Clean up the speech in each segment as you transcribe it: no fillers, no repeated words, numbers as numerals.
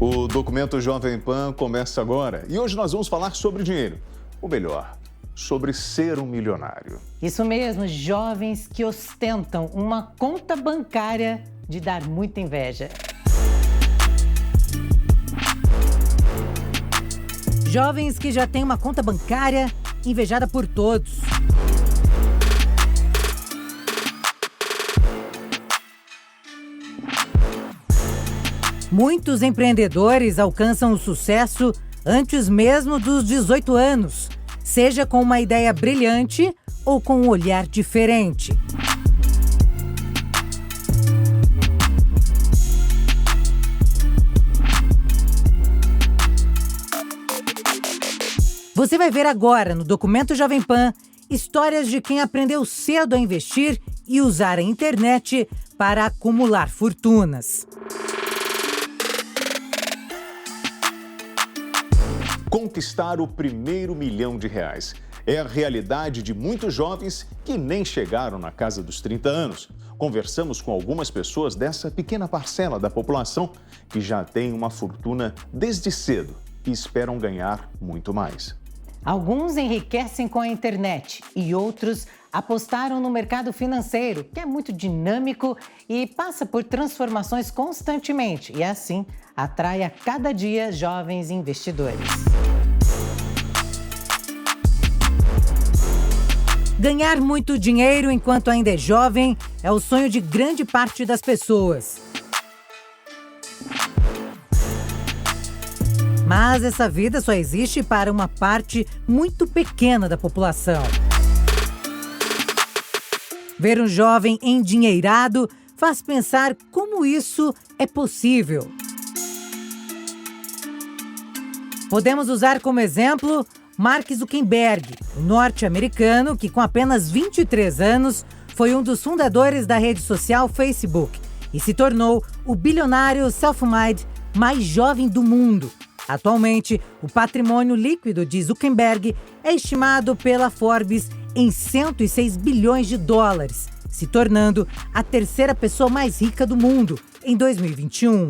O Documento Jovem Pan começa agora e hoje nós vamos falar sobre dinheiro. Ou melhor, sobre ser um milionário. Isso mesmo, jovens que ostentam uma conta bancária de dar muita inveja. Jovens que já têm uma conta bancária invejada por todos. Muitos empreendedores alcançam o sucesso antes mesmo dos 18 anos, seja com uma ideia brilhante ou com um olhar diferente. Você vai ver agora no Documento Jovem Pan histórias de quem aprendeu cedo a investir e usar a internet para acumular fortunas. Conquistar o primeiro milhão de reais é a realidade de muitos jovens que nem chegaram na casa dos 30 anos. Conversamos com algumas pessoas dessa pequena parcela da população que já tem uma fortuna desde cedo e esperam ganhar muito mais. Alguns enriquecem com a internet e outros apostaram no mercado financeiro, que é muito dinâmico e passa por transformações constantemente e assim atrai a cada dia jovens investidores. Ganhar muito dinheiro enquanto ainda é jovem é o sonho de grande parte das pessoas. Mas essa vida só existe para uma parte muito pequena da população. Ver um jovem endinheirado faz pensar como isso é possível. Podemos usar como exemplo Mark Zuckerberg, um norte-americano que com apenas 23 anos foi um dos fundadores da rede social Facebook e se tornou o bilionário self-made mais jovem do mundo. Atualmente, o patrimônio líquido de Zuckerberg é estimado pela Forbes em 106 bilhões de dólares, se tornando a terceira pessoa mais rica do mundo em 2021.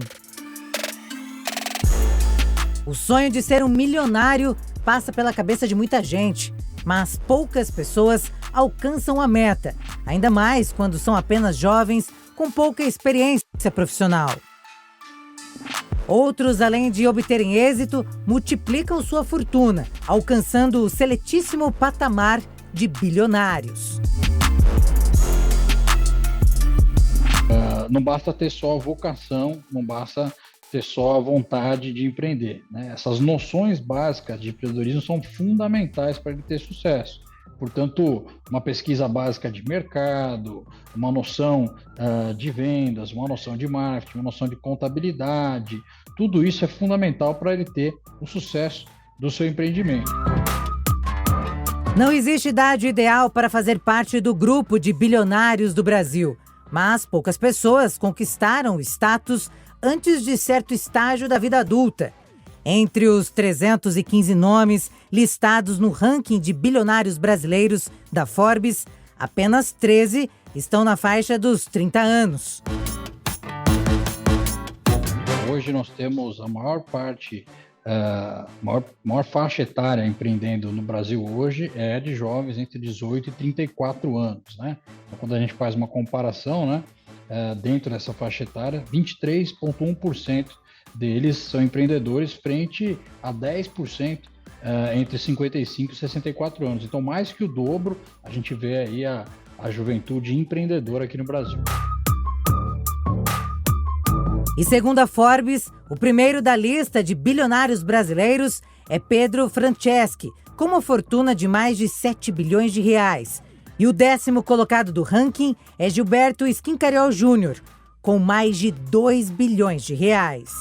O sonho de ser um milionário passa pela cabeça de muita gente, mas poucas pessoas alcançam a meta, ainda mais quando são apenas jovens com pouca experiência profissional. Outros, além de obterem êxito, multiplicam sua fortuna, alcançando o seletíssimo patamar de bilionários. Não basta ter só a vocação, não basta ter só a vontade de empreender, né? Essas noções básicas de empreendedorismo são fundamentais para ele ter sucesso. Portanto, uma pesquisa básica de mercado, uma noção de vendas, uma noção de marketing, uma noção de contabilidade, tudo isso é fundamental para ele ter o sucesso do seu empreendimento. Não existe idade ideal para fazer parte do grupo de bilionários do Brasil, mas poucas pessoas conquistaram o status antes de certo estágio da vida adulta. Entre os 315 nomes listados no ranking de bilionários brasileiros da Forbes, apenas 13 estão na faixa dos 30 anos. Hoje nós temos a maior faixa etária empreendendo no Brasil hoje é de jovens entre 18 e 34 anos, né? Então, quando a gente faz uma comparação, né, dentro dessa faixa etária, 23,1% deles são empreendedores frente a 10% entre 55 e 64 anos. Então, mais que o dobro, a gente vê aí a juventude empreendedora aqui no Brasil. E segundo a Forbes, o primeiro da lista de bilionários brasileiros é Pedro Franceschi, com uma fortuna de mais de 7 bilhões de reais. E o 10º colocado do ranking é Gilberto Schincariol Júnior, com mais de 2 bilhões de reais.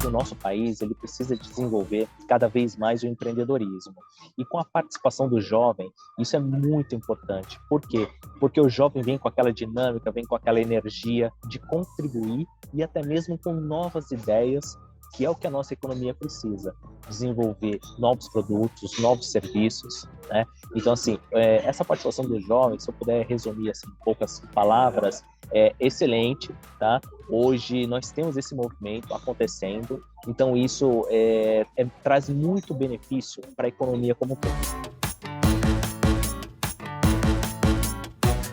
O nosso país ele precisa desenvolver cada vez mais o empreendedorismo. E com a participação do jovem, isso é muito importante. Por quê? Porque o jovem vem com aquela dinâmica, vem com aquela energia de contribuir e até mesmo com novas ideias que é o que a nossa economia precisa, desenvolver novos produtos, novos serviços, né? Então, assim, essa participação dos jovens, se eu puder resumir assim, em poucas palavras, é excelente, tá? Hoje nós temos esse movimento acontecendo, então isso traz muito benefício para a economia como um todo.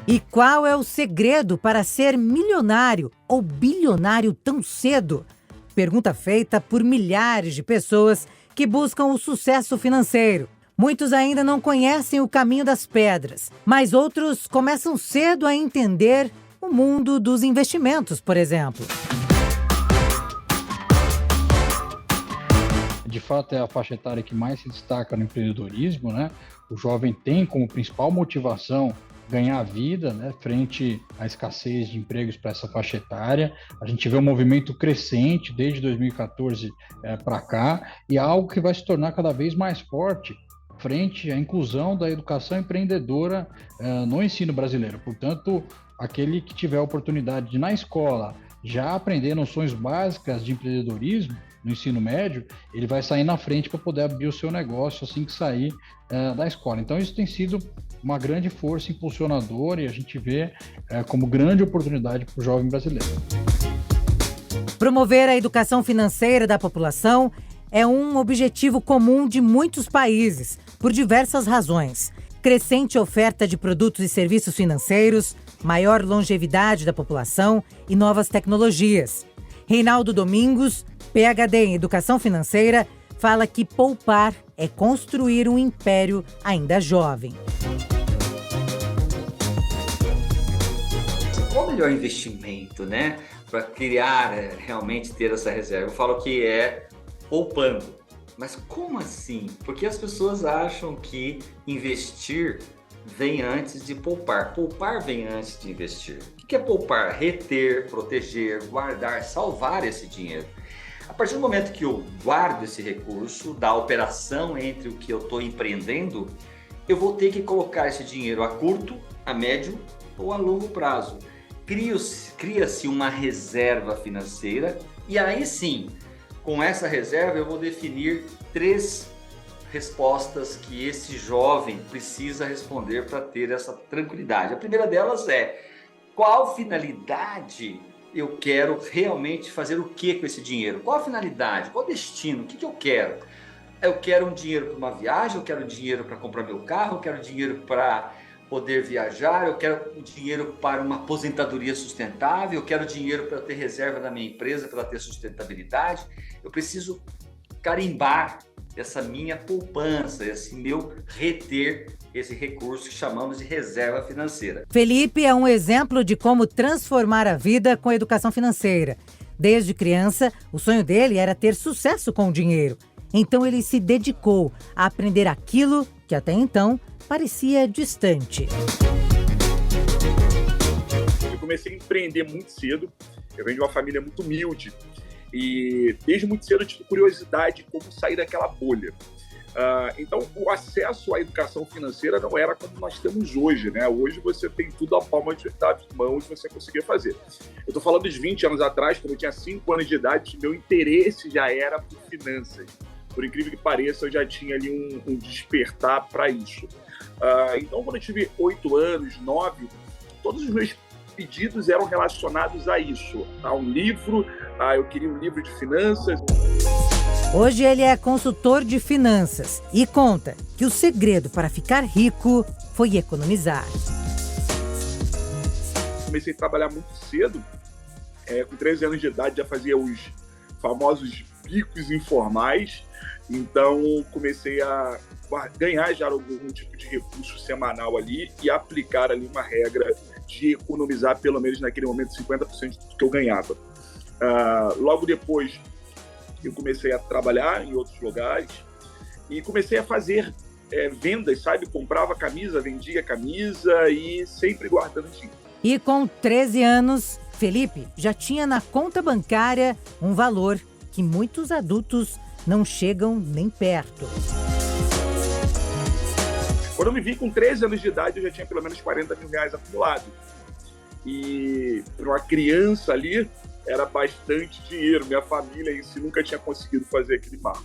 E qual é o segredo para ser milionário ou bilionário tão cedo? Pergunta feita por milhares de pessoas que buscam o sucesso financeiro. Muitos ainda não conhecem o caminho das pedras, mas outros começam cedo a entender o mundo dos investimentos, por exemplo. De fato, é a faixa etária que mais se destaca no empreendedorismo, né? O jovem tem como principal motivação ganhar vida, né, frente à escassez de empregos para essa faixa etária. A gente vê um movimento crescente desde 2014 para cá, e é algo que vai se tornar cada vez mais forte frente à inclusão da educação empreendedora no ensino brasileiro. Portanto, aquele que tiver a oportunidade de, na escola, já aprender noções básicas de empreendedorismo, no ensino médio, ele vai sair na frente para poder abrir o seu negócio assim que sair da escola. Então, isso tem sido uma grande força impulsionadora e a gente vê como grande oportunidade para o jovem brasileiro. Promover a educação financeira da população é um objetivo comum de muitos países, por diversas razões. Crescente oferta de produtos e serviços financeiros, maior longevidade da população e novas tecnologias. Reinaldo Domingos, PhD em Educação Financeira, fala que poupar é construir um império ainda jovem. Qual o melhor investimento, né, para criar, realmente ter essa reserva? Eu falo que é poupando. Mas como assim? Porque as pessoas acham que investir vem antes de poupar. Poupar vem antes de investir. O que é poupar? Reter, proteger, guardar, salvar esse dinheiro. A partir do momento que eu guardo esse recurso, da operação entre o que eu estou empreendendo, eu vou ter que colocar esse dinheiro a curto, a médio ou a longo prazo. Cria-se uma reserva financeira e aí sim, com essa reserva eu vou definir 3 respostas que esse jovem precisa responder para ter essa tranquilidade. A primeira delas é: qual finalidade eu quero realmente fazer o que com esse dinheiro? Qual a finalidade? Qual o destino? O que eu quero? Eu quero um dinheiro para uma viagem, eu quero dinheiro para comprar meu carro, eu quero dinheiro para poder viajar, eu quero dinheiro para uma aposentadoria sustentável, eu quero dinheiro para ter reserva na minha empresa, para ter sustentabilidade. Eu preciso carimbar essa minha poupança, esse meu reter, esse recurso que chamamos de reserva financeira. Felipe é um exemplo de como transformar a vida com a educação financeira. Desde criança, o sonho dele era ter sucesso com o dinheiro. Então ele se dedicou a aprender aquilo que até então parecia distante. Eu comecei a empreender muito cedo. Eu venho de uma família muito humilde. E desde muito cedo eu tive curiosidade de como sair daquela bolha. Então, o acesso à educação financeira não era como nós temos hoje, né? Hoje você tem tudo à palma das mãos e você conseguia fazer. Eu estou falando de 20 anos atrás, quando eu tinha 5 anos de idade, meu interesse já era por finanças. Por incrível que pareça, eu já tinha ali um despertar para isso. Então, quando eu tive 8 anos, 9, todos os meus pedidos eram relacionados a isso, a um livro, eu queria um livro de finanças. Hoje ele é consultor de finanças e conta que o segredo para ficar rico foi economizar. Comecei a trabalhar muito cedo, com 13 anos de idade já fazia os famosos bicos informais, então comecei a ganhar já algum tipo de recurso semanal ali e aplicar ali uma regra de economizar pelo menos naquele momento 50% do que eu ganhava. Logo depois eu comecei a trabalhar em outros lugares e comecei a fazer vendas, sabe? Comprava camisa, vendia camisa e sempre guardando dinheiro. E com 13 anos, Felipe já tinha na conta bancária um valor que muitos adultos não chegam nem perto. Quando eu me vi com 13 anos de idade, eu já tinha pelo menos 40 mil reais acumulado. E para uma criança ali, era bastante dinheiro. Minha família em si nunca tinha conseguido fazer aquele marco.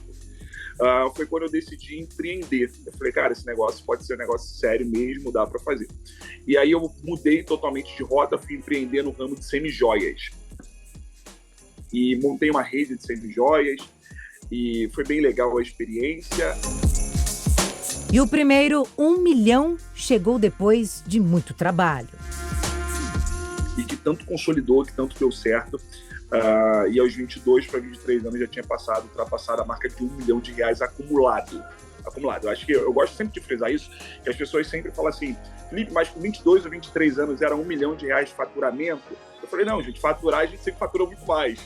Foi quando eu decidi empreender. Eu falei, cara, esse negócio pode ser um negócio sério mesmo, dá para fazer. E aí eu mudei totalmente de rota, fui empreender no ramo de semijoias. E montei uma rede de semijoias e foi bem legal a experiência. E o primeiro 1 milhão chegou depois de muito trabalho. E que tanto consolidou, que tanto deu certo. E aos 22 para 23 anos já tinha ultrapassado a marca de R$1 milhão acumulado. Eu acho que eu gosto sempre de frisar isso, que as pessoas sempre falam assim, Felipe, mas com 22 ou 23 anos era R$1 milhão de faturamento? Eu falei, não, gente, faturar a gente sempre faturou muito mais.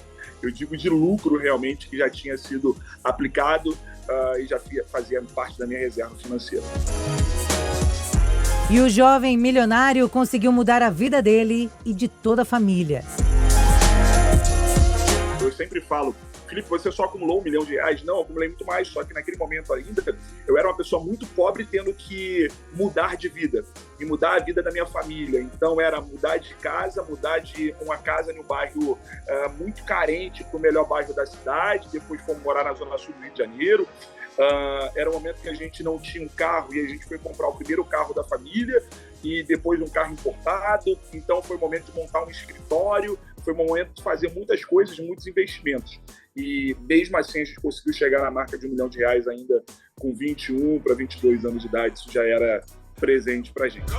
Eu digo de lucro realmente que já tinha sido aplicado e já fazia parte da minha reserva financeira. E o jovem milionário conseguiu mudar a vida dele e de toda a família. Eu sempre falo, Felipe, você só acumulou R$1 milhão? Não, eu acumulei muito mais, só que naquele momento ainda eu era uma pessoa muito pobre tendo que mudar de vida e mudar a vida da minha família. Então era mudar de casa, mudar de uma casa em um bairro muito carente para o melhor bairro da cidade, depois fomos morar na zona sul do Rio de Janeiro. Era um momento que a gente não tinha um carro e a gente foi comprar o primeiro carro da família e depois um carro importado. Então foi o momento de montar um escritório, foi o momento de fazer muitas coisas, muitos investimentos. E mesmo assim a gente conseguiu chegar na marca de R$1 milhão ainda com 21 para 22 anos de idade. Isso já era presente para a gente.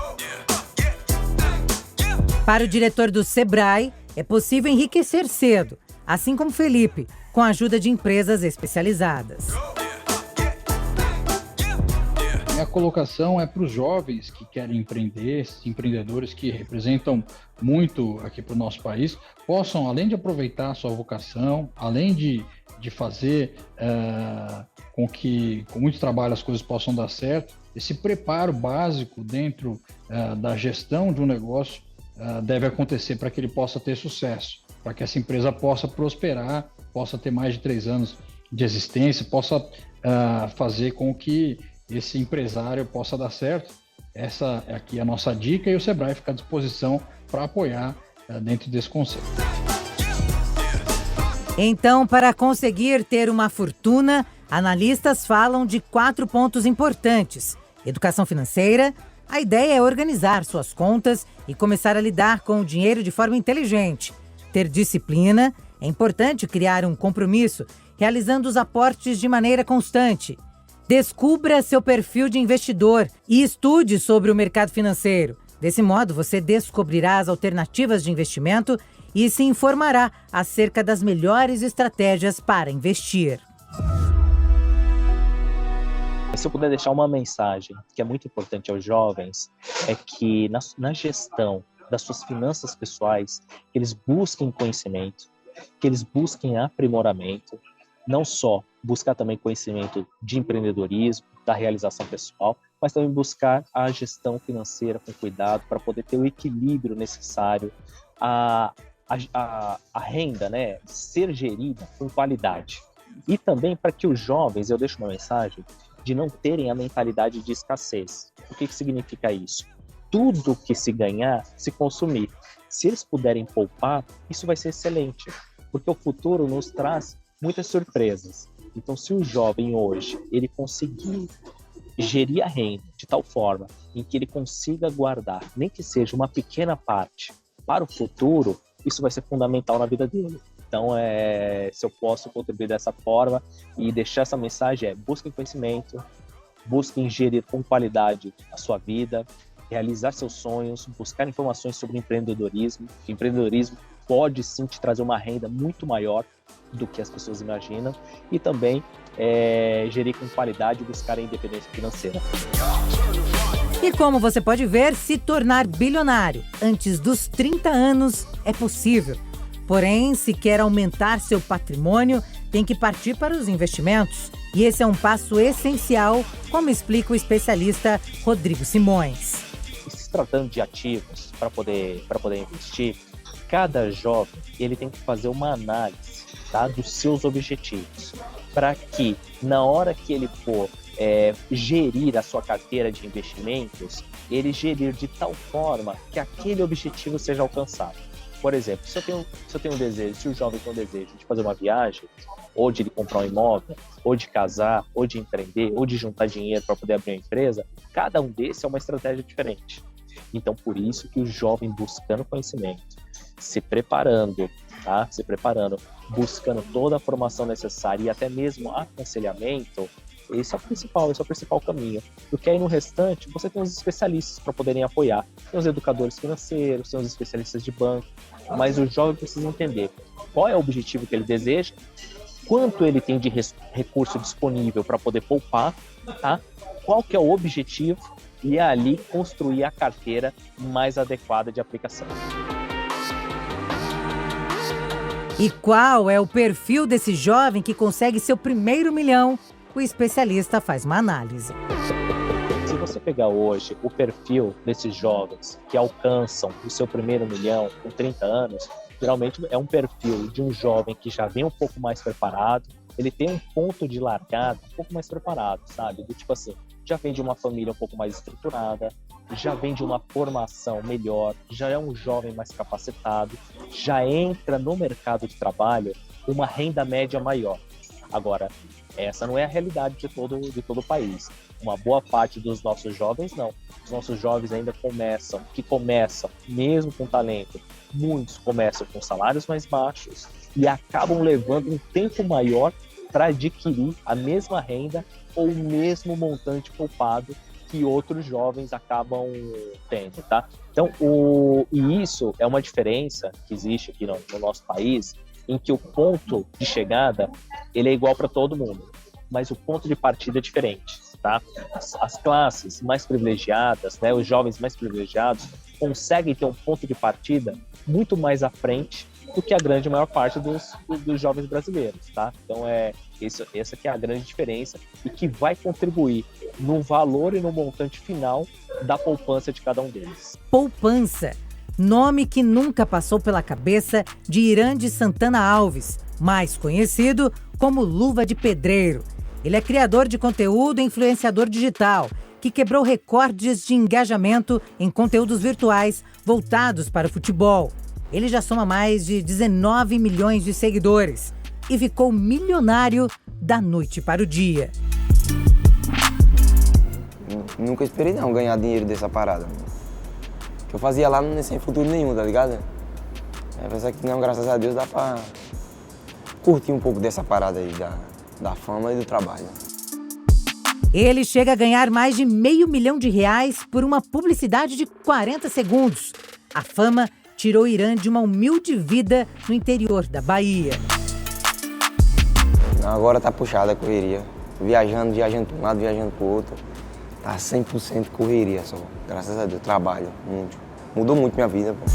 Para o diretor do Sebrae, é possível enriquecer cedo, assim como Felipe, com a ajuda de empresas especializadas. Minha colocação é para os jovens que querem empreender, esses empreendedores que representam muito aqui para o nosso país, possam, além de aproveitar a sua vocação, além de fazer com que com muito trabalho as coisas possam dar certo, esse preparo básico dentro da gestão de um negócio deve acontecer para que ele possa ter sucesso, para que essa empresa possa prosperar, possa ter mais de 3 anos de existência, possa fazer com que esse empresário possa dar certo. Essa é aqui a nossa dica e o Sebrae fica à disposição para apoiar dentro desse conceito. Então, para conseguir ter uma fortuna, analistas falam de 4 pontos importantes. Educação financeira, a ideia é organizar suas contas e começar a lidar com o dinheiro de forma inteligente. Ter disciplina, é importante criar um compromisso, realizando os aportes de maneira constante. Descubra seu perfil de investidor e estude sobre o mercado financeiro. Desse modo, você descobrirá as alternativas de investimento e se informará acerca das melhores estratégias para investir. Se eu puder deixar uma mensagem que é muito importante aos jovens, é que na gestão das suas finanças pessoais, que eles busquem conhecimento, que eles busquem aprimoramento, não só buscar também conhecimento de empreendedorismo, da realização pessoal, mas também buscar a gestão financeira com cuidado para poder ter o equilíbrio necessário, a renda, né, ser gerida com qualidade. E também para que os jovens, eu deixo uma mensagem, de não terem a mentalidade de escassez. O que significa isso? Tudo que se ganhar, se consumir. Se eles puderem poupar, isso vai ser excelente, porque o futuro nos traz muitas surpresas. Então, se o jovem hoje ele conseguir gerir a renda de tal forma em que ele consiga guardar, nem que seja uma pequena parte para o futuro, isso vai ser fundamental na vida dele. Então, se eu posso contribuir dessa forma e deixar essa mensagem, busquem conhecimento, busquem gerir com qualidade a sua vida, realizar seus sonhos, buscar informações sobre empreendedorismo. O empreendedorismo pode sim te trazer uma renda muito maior do que as pessoas imaginam e também gerir com qualidade e buscar a independência financeira. E como você pode ver, se tornar bilionário antes dos 30 anos é possível. Porém, se quer aumentar seu patrimônio, tem que partir para os investimentos. E esse é um passo essencial, como explica o especialista Rodrigo Simões. Se tratando de ativos para poder investir, cada jovem ele tem que fazer uma análise, tá, dos seus objetivos, para que na hora que ele for gerir a sua carteira de investimentos, ele gerir de tal forma que aquele objetivo seja alcançado. Por exemplo, se eu tenho um desejo, se o jovem tem um desejo de fazer uma viagem, ou de comprar um imóvel, ou de casar, ou de empreender, ou de juntar dinheiro para poder abrir uma empresa, cada um desses é uma estratégia diferente. Então, por isso que o jovem buscando conhecimento, se preparando, tá? Buscando toda a formação necessária e até mesmo aconselhamento, esse é o principal caminho. Porque aí no restante, você tem os especialistas para poderem apoiar. Tem os educadores financeiros, tem os especialistas de banco, mas o jovem precisa entender qual é o objetivo que ele deseja, quanto ele tem de recurso disponível para poder poupar, tá? Qual que é o objetivo e ali construir a carteira mais adequada de aplicação. E qual é o perfil desse jovem que consegue seu primeiro milhão? O especialista faz uma análise. Se você pegar hoje o perfil desses jovens que alcançam o seu primeiro milhão com 30 anos, geralmente é um perfil de um jovem que já vem um pouco mais preparado, ele tem um ponto de largada um pouco mais preparado, sabe? Do tipo assim, já vem de uma família um pouco mais estruturada, já vem de uma formação melhor, já é um jovem mais capacitado, já entra no mercado de trabalho com uma renda média maior. Agora, essa não é a realidade de todo o país. Uma boa parte dos nossos jovens, não. Os nossos jovens ainda começam, mesmo com talento, muitos começam com salários mais baixos e acabam levando um tempo maior para adquirir a mesma renda ou o mesmo montante poupado que outros jovens acabam tendo, tá? Então, e isso é uma diferença que existe aqui no nosso país, em que o ponto de chegada ele é igual para todo mundo, mas o ponto de partida é diferente, tá? As classes mais privilegiadas, né, os jovens mais privilegiados, conseguem ter um ponto de partida muito mais à frente do que a grande maior parte dos jovens brasileiros, tá? Então, essa que é a grande diferença e que vai contribuir no valor e no montante final da poupança de cada um deles. Poupança, nome que nunca passou pela cabeça de Irandi Santana Alves, mais conhecido como Luva de Pedreiro. Ele é criador de conteúdo e influenciador digital, que quebrou recordes de engajamento em conteúdos virtuais voltados para o futebol. Ele já soma mais de 19 milhões de seguidores e ficou milionário da noite para o dia. Nunca esperei não ganhar dinheiro dessa parada. O que eu fazia lá não sem futuro nenhum, tá ligado? Apesar que não, graças a Deus, dá pra curtir um pouco dessa parada aí, da fama e do trabalho. Ele chega a ganhar mais de R$500 mil por uma publicidade de 40 segundos. A fama tirou Irandi de uma humilde vida no interior da Bahia. Agora tá puxada a correria. Viajando para um lado, viajando pro outro. Tá 100% correria só. Graças a Deus, trabalho muito. Mudou muito minha vida, pô.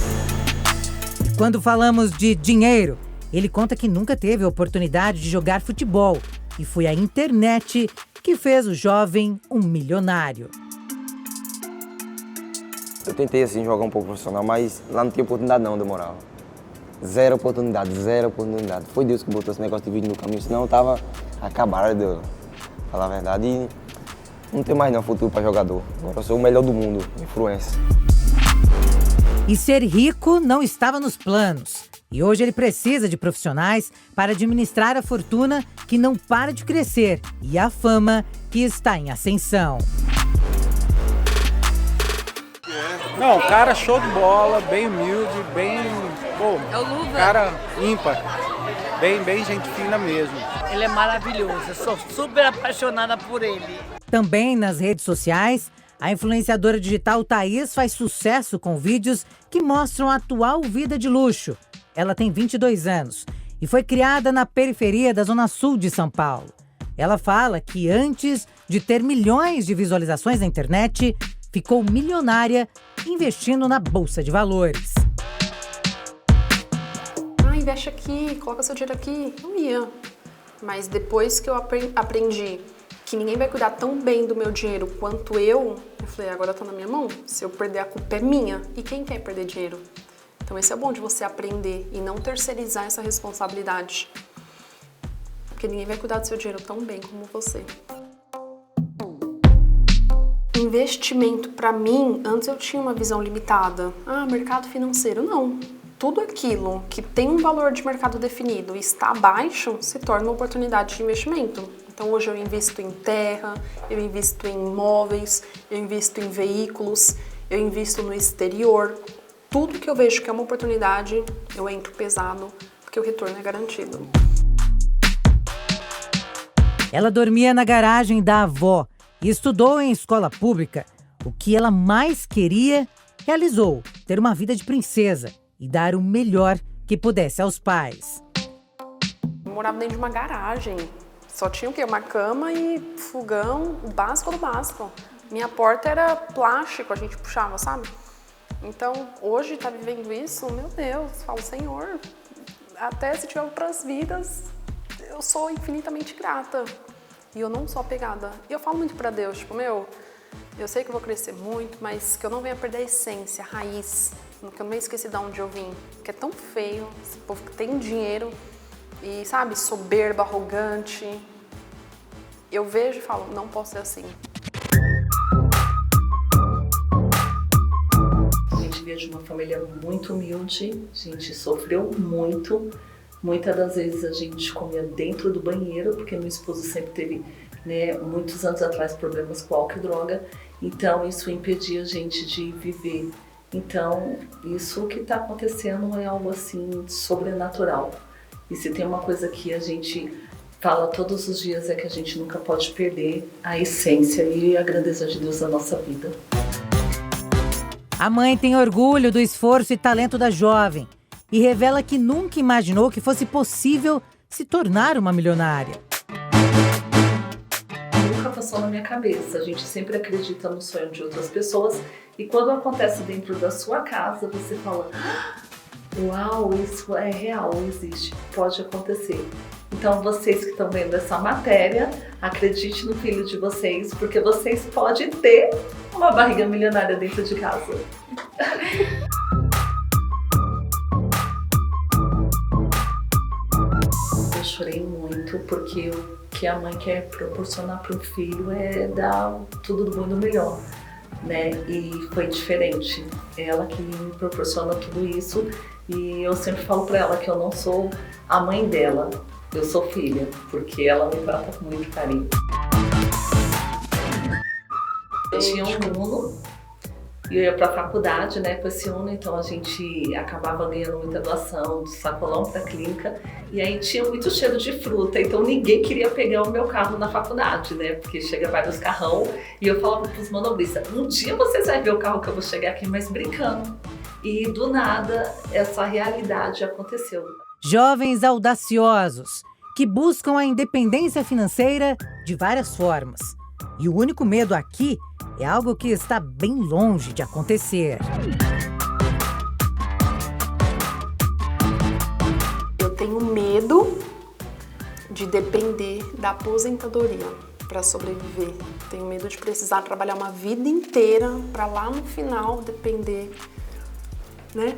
Quando falamos de dinheiro, ele conta que nunca teve a oportunidade de jogar futebol. E foi a internet que fez o jovem um milionário. Eu tentei assim jogar um pouco profissional, mas lá não tinha oportunidade não, de moral. Zero oportunidade. Foi Deus que botou esse negócio de vídeo no caminho, senão eu tava acabado, de falar a verdade. E não tem mais não futuro para jogador. Agora eu sou o melhor do mundo, influencer. E ser rico não estava nos planos. E hoje ele precisa de profissionais para administrar a fortuna que não para de crescer e a fama que está em ascensão. Não, cara show de bola, bem humilde, bem... Pô, é o Luva. Cara ímpar, bem gente fina mesmo. Ele é maravilhoso, eu sou super apaixonada por ele. Também nas redes sociais, a influenciadora digital Thaís faz sucesso com vídeos que mostram a atual vida de luxo. Ela tem 22 anos e foi criada na periferia da Zona Sul de São Paulo. Ela fala que antes de ter milhões de visualizações na internet, ficou milionária investindo na Bolsa de Valores. Investe aqui, coloca seu dinheiro aqui. Não ia. Mas depois que eu aprendi que ninguém vai cuidar tão bem do meu dinheiro quanto eu falei, agora tá na minha mão. Se eu perder, a culpa é minha. E quem quer perder dinheiro? Então esse é bom de você aprender e não terceirizar essa responsabilidade. Porque ninguém vai cuidar do seu dinheiro tão bem como você. Investimento, para mim, antes eu tinha uma visão limitada. Mercado financeiro, não. tudo aquilo que tem um valor de mercado definido e está abaixo se torna uma oportunidade de investimento. Então hoje eu invisto em terra, eu invisto em imóveis, eu invisto em veículos, eu invisto no exterior. Tudo que eu vejo que é uma oportunidade, eu entro pesado, porque o retorno é garantido. Ela dormia na garagem da avó e estudou em escola pública. O que ela mais queria, realizou: ter uma vida de princesa e dar o melhor que pudesse aos pais. Eu morava dentro de uma garagem. Só tinha o quê? Uma cama e fogão, o básico do básico. Minha porta era plástico, a gente puxava, sabe? Então, hoje, tá vivendo isso, meu Deus, falo, Senhor, até se tiver outras vidas, eu sou infinitamente grata. E eu não sou apegada. E eu falo muito pra Deus, tipo, eu sei que eu vou crescer muito, mas que eu não venha perder a essência, a raiz, que eu não venha esquecer de onde eu vim. Porque é tão feio, esse povo que tem dinheiro e, sabe, soberbo, arrogante. Eu vejo e falo, não posso ser assim. A gente veio de uma família muito humilde, a gente sofreu muito. Muitas das vezes a gente comia dentro do banheiro, porque meu esposo sempre teve, né, muitos anos atrás, problemas com álcool e droga. Então isso impedia a gente de viver. Então isso que está acontecendo é algo assim sobrenatural. E se tem uma coisa que a gente fala todos os dias é que a gente nunca pode perder a essência e a grandeza de Deus na nossa vida. A mãe tem orgulho do esforço e talento da jovem e revela que nunca imaginou que fosse possível se tornar uma milionária. Nunca passou na minha cabeça. A gente sempre acredita no sonho de outras pessoas e quando acontece dentro da sua casa, você fala: uau, isso é real, existe, pode acontecer. Então vocês que estão vendo essa matéria, acredite no filho de vocês, porque vocês podem ter uma barriga milionária dentro de casa. Eu chorei muito, porque o que a mãe quer proporcionar para o filho é dar tudo do bom e do melhor, né? E foi diferente. Ela que me proporciona tudo isso. E eu sempre falo pra ela que eu não sou a mãe dela, eu sou filha, porque ela me trata com muito carinho. Eu tinha um Uno e eu ia pra faculdade, né, com esse Uno, então a gente acabava ganhando muita doação de sacolão pra clínica e aí tinha muito cheiro de fruta, então ninguém queria pegar o meu carro na faculdade, né, porque chega vários carrão e eu falava pros manobristas: um dia vocês vão ver o carro que eu vou chegar aqui, mas brincando. E do nada, essa realidade aconteceu. Jovens audaciosos que buscam a independência financeira de várias formas. E o único medo aqui é algo que está bem longe de acontecer. Eu tenho medo de depender da aposentadoria para sobreviver. Tenho medo de precisar trabalhar uma vida inteira para lá no final depender, né?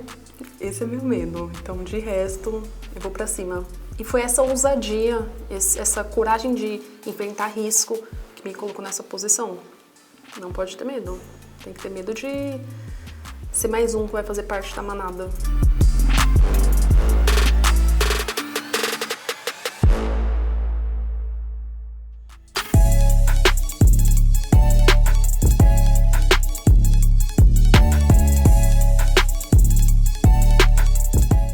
Esse é meu medo. Então, de resto, eu vou pra cima. E foi essa ousadia, essa coragem de enfrentar risco que me colocou nessa posição. Não pode ter medo. Tem que ter medo de ser mais um que vai fazer parte da manada.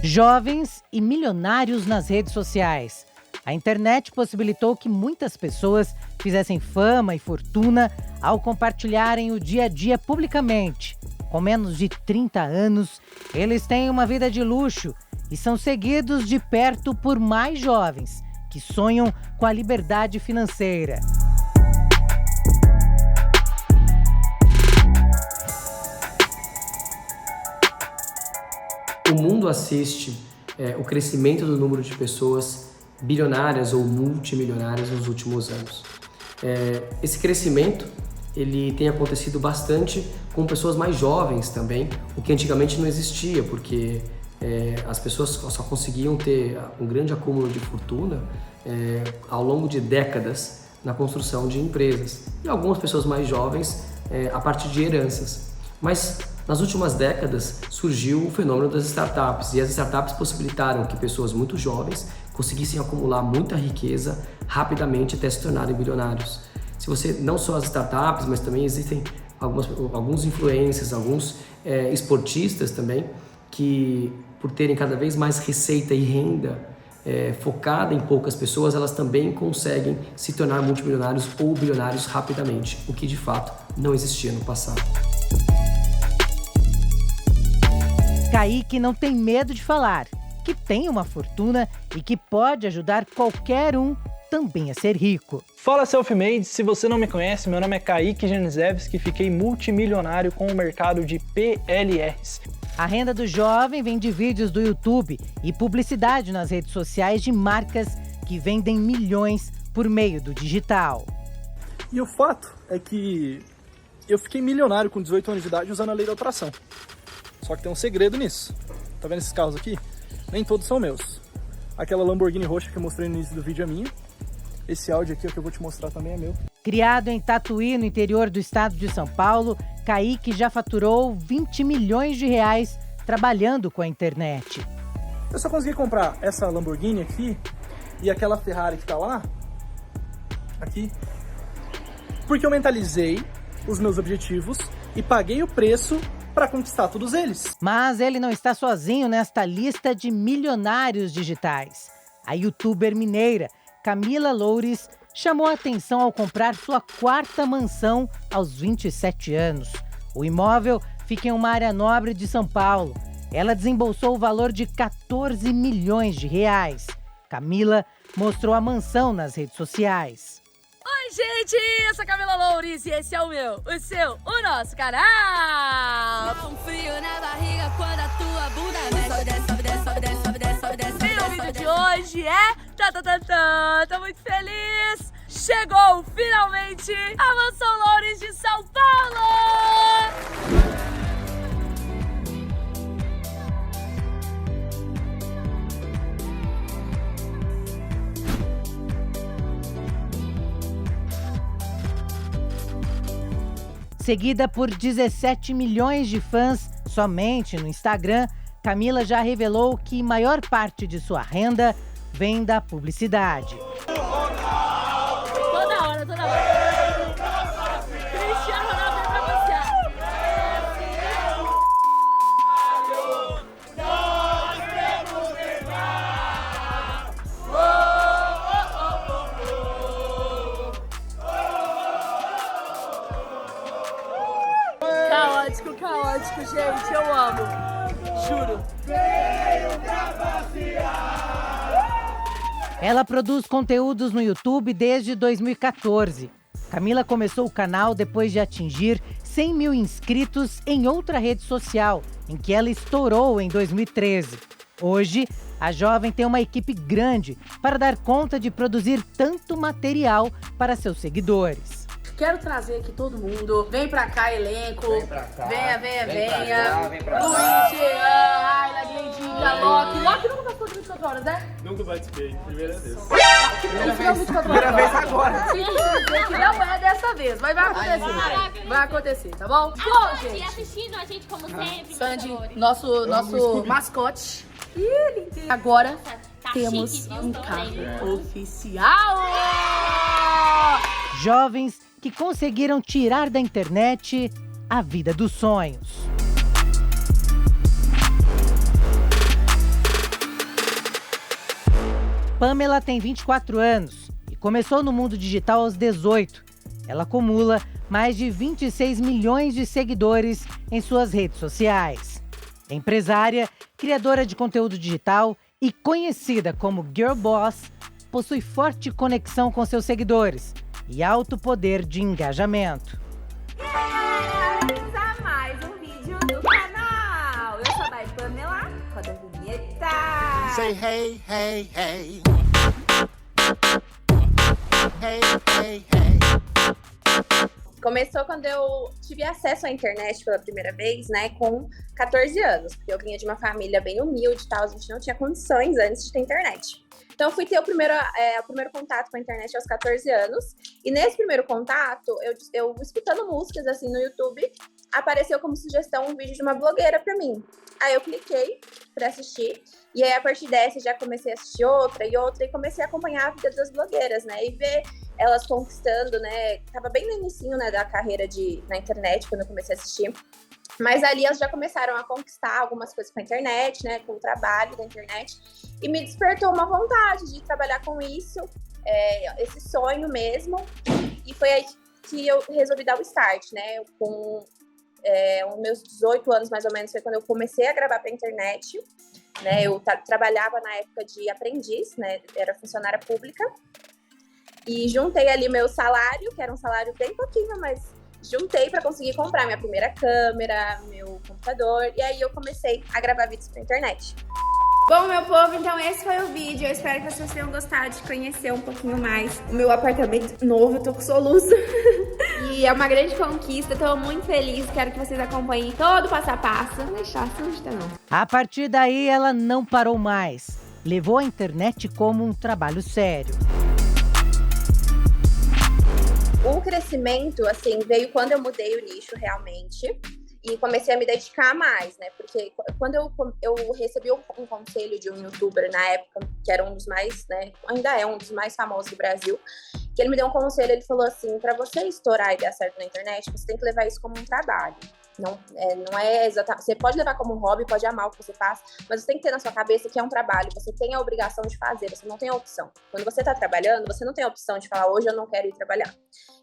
Jovens e milionários nas redes sociais. A internet possibilitou que muitas pessoas fizessem fama e fortuna ao compartilharem o dia a dia publicamente. Com menos de 30 anos, eles têm uma vida de luxo e são seguidos de perto por mais jovens que sonham com a liberdade financeira. O mundo assiste o crescimento do número de pessoas bilionárias ou multimilionárias nos últimos anos. Esse crescimento ele tem acontecido bastante com pessoas mais jovens também, o que antigamente não existia, porque as pessoas só conseguiam ter um grande acúmulo de fortuna ao longo de décadas na construção de empresas. E algumas pessoas mais jovens a partir de heranças. Mas Nas últimas décadas surgiu o fenômeno das startups e as startups possibilitaram que pessoas muito jovens conseguissem acumular muita riqueza rapidamente até se tornarem bilionários. Se você, não só as startups, mas também existem alguns influencers, alguns esportistas também, que por terem cada vez mais receita e renda focada em poucas pessoas, elas também conseguem se tornar multimilionários ou bilionários rapidamente, o que de fato não existia no passado. Kaique não tem medo de falar que tem uma fortuna e que pode ajudar qualquer um também a ser rico. Fala Selfmade, se você não me conhece, meu nome é Kaique Genisevski e fiquei multimilionário com o mercado de PLRs. A renda do jovem vem de vídeos do YouTube e publicidade nas redes sociais de marcas que vendem milhões por meio do digital. E o fato é que eu fiquei milionário com 18 anos de idade usando a lei da atração. Só que tem um segredo nisso. Tá vendo esses carros aqui? Nem todos são meus. Aquela Lamborghini roxa que eu mostrei no início do vídeo é minha. Esse áudio aqui, que eu vou te mostrar, também é meu. Criado em Tatuí, no interior do estado de São Paulo, Kaique já faturou 20 milhões de reais trabalhando com a internet. Eu só consegui comprar essa Lamborghini aqui e aquela Ferrari que tá lá, aqui, porque eu mentalizei os meus objetivos e paguei o preço para conquistar todos eles. Mas ele não está sozinho nesta lista de milionários digitais. A youtuber mineira Camila Loures chamou a atenção ao comprar sua 4ª mansão aos 27 anos. O imóvel fica em uma área nobre de São Paulo. Ela desembolsou o valor de 14 milhões de reais. Camila mostrou a mansão nas redes sociais. Oi, gente! Eu sou a Camila Loures e esse é o meu, o seu, o nosso canal! Um frio na barriga quando a tua bunda mexe. Sobe, desce, sobe, desce, sobe, desce, sobe, desce, sobe, desce. E o vídeo de hoje é... Tô muito feliz! Chegou, finalmente, a Mansão Loures de São Paulo! Seguida por 17 milhões de fãs somente no Instagram, Camila já revelou que maior parte de sua renda vem da publicidade. Toda hora. Cristiano Ronaldo vem pra passear. Caótico, gente, eu amo. Juro. Veio pra passear. Ela produz conteúdos no YouTube desde 2014. Camila começou o canal depois de atingir 100 mil inscritos em outra rede social, em que ela estourou em 2013. Hoje, a jovem tem uma equipe grande para dar conta de produzir tanto material para seus seguidores. Quero trazer aqui todo mundo. Vem pra cá, elenco. Vem pra cá. Venha. Vem pra cá. Luiz, Jean, Ayla, Glendinha, Loki. Loki nunca participou de 24 horas, né? Nunca participei, primeira vez. Primeira vez agora. Sim, que não é dessa vez, mas vai acontecer. Vai acontecer, tá bom? Bom, gente. Assistindo a gente como sempre. Sandy, nosso mascote. Agora temos um carro oficial. Jovens que conseguiram tirar da internet a vida dos sonhos. Pamela tem 24 anos e começou no mundo digital aos 18. Ela acumula mais de 26 milhões de seguidores em suas redes sociais. Empresária, criadora de conteúdo digital e conhecida como Girl Boss, possui forte conexão com seus seguidores e alto poder de engajamento. A mais um vídeo do canal. Eu sou a Pamela, roda a vinheta. Say hey, hey, hey. Hey, hey, hey. Começou quando eu tive acesso à internet pela primeira vez, né, com 14 anos, porque eu vinha de uma família bem humilde e tal, a gente não tinha condições antes de ter internet. Então, eu fui ter o primeiro contato com a internet aos 14 anos, e nesse primeiro contato, eu escutando músicas, assim, no YouTube, apareceu como sugestão um vídeo de uma blogueira pra mim. Aí eu cliquei pra assistir, e aí a partir dessa já comecei a assistir outra, e comecei a acompanhar a vida das blogueiras, né, e ver elas conquistando, né, tava bem no inicinho, né, da carreira na internet, quando eu comecei a assistir. Mas ali elas já começaram a conquistar algumas coisas com a internet, né, com o trabalho da internet, e me despertou uma vontade de trabalhar com isso, esse sonho mesmo, e foi aí que eu resolvi dar o start, né, com os meus 18 anos mais ou menos, foi quando eu comecei a gravar para a internet, né, eu trabalhava na época de aprendiz, né, era funcionária pública, e juntei ali meu salário, que era um salário bem pouquinho, mas juntei para conseguir comprar minha primeira câmera, meu computador, e aí eu comecei a gravar vídeos pra internet. Bom, meu povo, então esse foi o vídeo. Eu espero que vocês tenham gostado de conhecer um pouquinho mais o meu apartamento novo. Eu tô com soluço. E é uma grande conquista, tô muito feliz. Quero que vocês acompanhem todo o passo a passo. Não deixar assustar, não. A partir daí, ela não parou mais. Levou a internet como um trabalho sério. O crescimento, assim, veio quando eu mudei o nicho realmente e comecei a me dedicar mais, né? Porque quando eu recebi um conselho de um youtuber na época, que era um dos mais, né? Ainda é um dos mais famosos do Brasil, que ele me deu um conselho, ele falou assim, para você estourar e dar certo na internet, você tem que levar isso como um trabalho. Não é exatamente. Você pode levar como um hobby, pode amar o que você faz, mas você tem que ter na sua cabeça que é um trabalho, você tem a obrigação de fazer, você não tem a opção. Quando você tá trabalhando, você não tem a opção de falar, hoje eu não quero ir trabalhar.